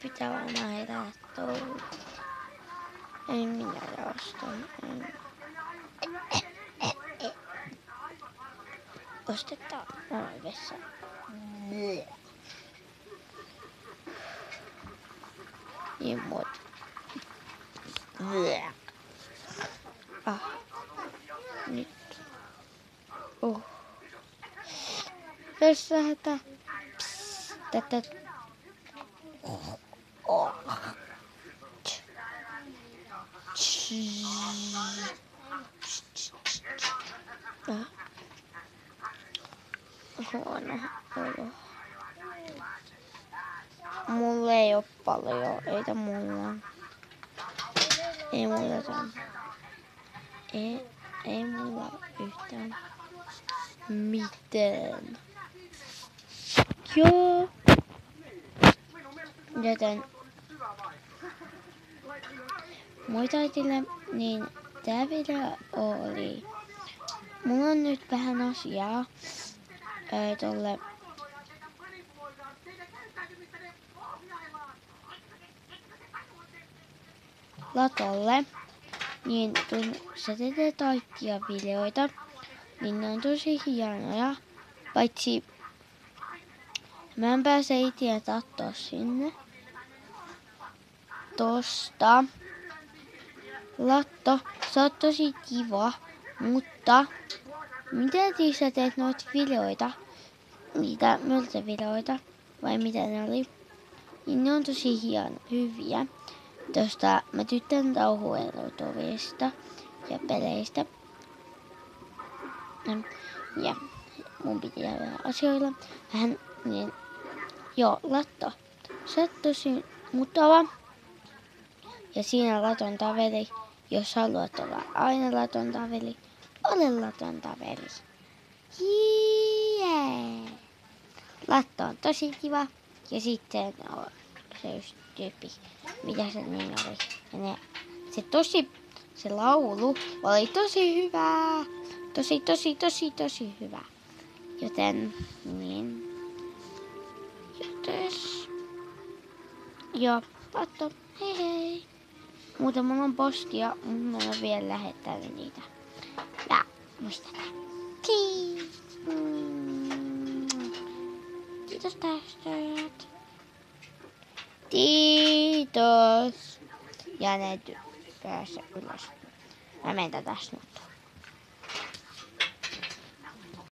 pitää varmaan herätä touhuun. Ei minä ostan. Ostetaan vessa. Niin muuta. Nyt. Vessahätä. Tätä. Huono olo. Mulla ei oo paljon, eikä mulla. Ei mulla tämän. Ei mulla yhtään mitään. Joo. Joten muitaitille, niin tää video oli. Mulla on nyt vähän asiaa tolle Latolle. Niin se tekee kaikkia videoita. Niin ne on tosi hienoja. Paitsi mä en pääse itse katsoa sinne. Tosta. Latto, sä oot tosi kiva. Mutta miten sä teet noita videoita? Niitä mölsävideoita. Vai mitä ne oli? Niin ne on tosi hyviä. Tosta mä tykkään kauhuelokuvista ja peleistä. Ja mun piti jäädä asioilla vähän niin. Joo, Latto. Sä oot tosi mukava. Ja siinä Laton taveri. Jos haluat olla aina Laton taveri, ole Laton taveri. Jee! Latto on tosi kiva. Ja sitten se yksi tyyppi, mitä se niin oli. Ja se laulu oli tosi hyvää. Tosi hyvä. Joten, niin. Joo, Latto, hei hei. Muuten mulla on postia, mutta mä en ole vielä lähettänyt niitä. Ja, muistetaan. Kiitos tästä. Kiitos. Ja ne päässä ylös. Mä menen tästä nyt.